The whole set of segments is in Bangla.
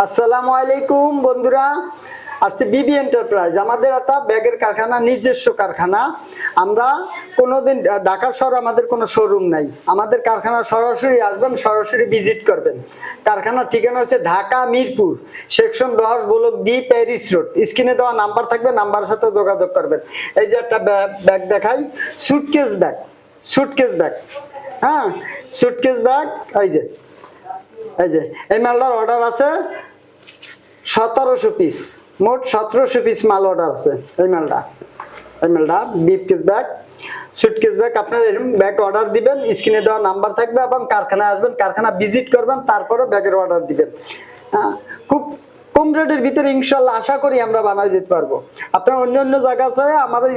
আসসালামু আলাইকুম বন্ধুরা, আসছে বিবি এন্টারপ্রাইজ। আমাদের একটা ব্যাগের কারখানা, নিজস্ব কারখানা। আমরা কোনোদিন ঢাকার শহরে আমাদের কোনো শোরুম নাই। আমাদের কারখানা সরাসরি আসবেন, সরাসরি ভিজিট করবেন। কারখানার ঠিকানা হচ্ছে Dhaka Mirpur section 10 block D, Paris road. স্ক্রিনে দেওয়া নাম্বার থাকবে, নাম্বারের সাথে যোগাযোগ করবেন। এই যে একটা ব্যাগ দেখাই, সুটকেস ব্যাগ, সুটকেস ব্যাগ, হ্যাঁ সুটকেস ব্যাগ। এই যে এই মালটার অর্ডার আছে 1700 পিস, মোট 1700 পিস মাল অর্ডার আছে। এই মালটা বিফকেস ব্যাগ, সুটকেস ব্যাগ। আপনারা এরকম ব্যাগ অর্ডার দিবেন, স্ক্রিনে দেওয়া নাম্বার থাকবে এবং কারখানায় আসবেন, কারখানা ভিজিট করবেন, তারপরে ব্যাগের অর্ডার দিবেন। হ্যাঁ, খুব কম রেটের ভিতরে ইনশাল্লাহ আশা করি আমরা বানাই দিতে পারবো। আপনার অন্য জায়গা আছে আমাদের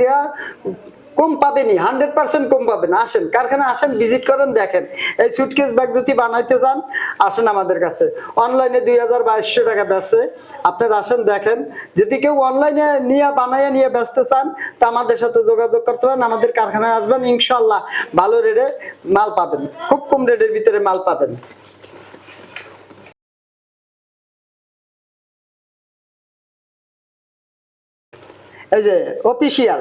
কম পাবেনি, 100% কম পাবেন। আসেন কারখানা, আসেন ভিজিট করেন, দেখেন। এই সুটকেস ব্যাগ যদি বানাইতে চান আসেন আমাদের কাছে। অনলাইনে 2200 টাকা বেচে, আপনারা আসেন দেখেন। যদি কেউ অনলাইনে নিয়ে বেচতে চান তা আমাদের সাথে যোগাযোগ করতে পারেন, আমাদের কারখানায় আসবেন, ইনশাল্লাহ ভালো রেটে মাল পাবেন, খুব কম রেটের ভিতরে মাল পাবেন। এই যে অফিসিয়াল,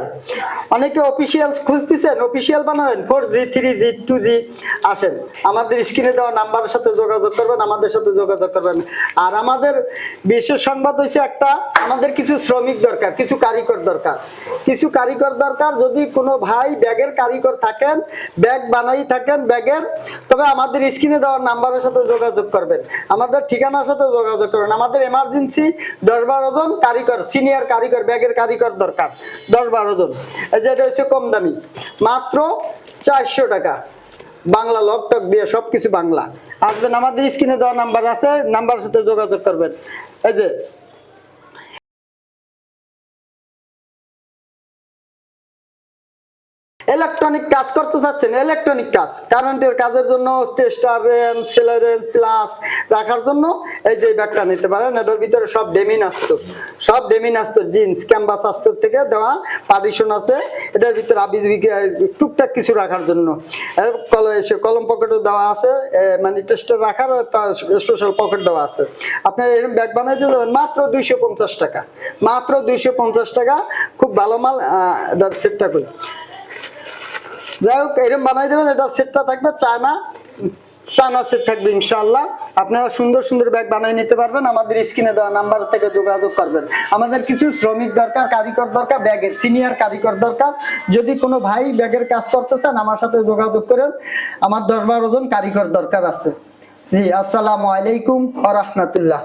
অনেকে অফিসিয়াল খুঁজতেছেন, অফিসিয়াল বানাবেন 4G 3G 2G, আসেন আমাদের স্ক্রিনে দেওয়া নাম্বারের সাথে যোগাযোগ করবেন, আমাদের সাথে যোগাযোগ করবেন। আর আমাদের বিশেষ সংবাদ হয়েছে একটা, আমাদের কিছু শ্রমিক দরকার, কিছু কারিগর দরকার, যদি কোনো ভাই ব্যাগের কারিগর থাকেন, ব্যাগ বানাই থাকেন ব্যাগের, তবে আমাদের স্ক্রিনে দেওয়ার নাম্বারের সাথে যোগাযোগ করবেন, আমাদের ঠিকানার সাথে যোগাযোগ করবেন। আমাদের এমার্জেন্সি 10-12 জন কারিগর, সিনিয়র কারিগর, ব্যাগের কারিগর দরকার, 10-12 জন। এই যে এটা হচ্ছে কম দামি, মাত্র 400 টাকা, বাংলা লকটক দিয়ে সবকিছু বাংলা। আসবেন, আমাদের স্ক্রিনে দেওয়া নাম্বার আছে, নাম্বারের সাথে যোগাযোগ করবেন। এই যে ইলেকট্রনিক কাজ করতে চাচ্ছেন, ইলেকট্রনিক কাজ, কারেন্টের কাজের জন্য tester range, seller range plus রাখার জন্য এই যে ব্যাগটা নিতে পারেন। এটার ভিতরে সব ডেমিন আস্তর, সব ডেমিন আস্তর, জিন্স ক্যাম্বাস আস্তর থেকে দেওয়া পার্টিশন আছে। এটার ভিতরে আবিজবি টুকটাক কিছু রাখার জন্য কলম পকেটও দেওয়া আছে, মানে টেস্টার রাখার একটা স্পেশাল পকেট দেওয়া আছে। আপনার এরকম ব্যাগ বানাইতে যাবেন মাত্র 250 টাকা, মাত্র 250 টাকা। খুব ভালো মাল। এটার সেটটা করি, যাই হোক এরকম বানাই দেবেন। এটা সেটটা থাকবে চায়না সেট থাকবে ইনশাআল্লাহ। আপনারা সুন্দর সুন্দর ব্যাগ বানিয়ে নিতে পারবেন। আমাদের স্ক্রিনে দেওয়া নাম্বার থেকে যোগাযোগ করবেন। আমাদের কিছু শ্রমিক দরকার, কারিগর দরকার, ব্যাগের সিনিয়র কারিগর দরকার। যদি কোনো ভাই ব্যাগের কাজ করতে চান আমার সাথে যোগাযোগ করেন, আমার 10-12 জন কারিগর দরকার আছে। জি, আসসালামু আলাইকুম ওয়া রাহমাতুল্লাহ।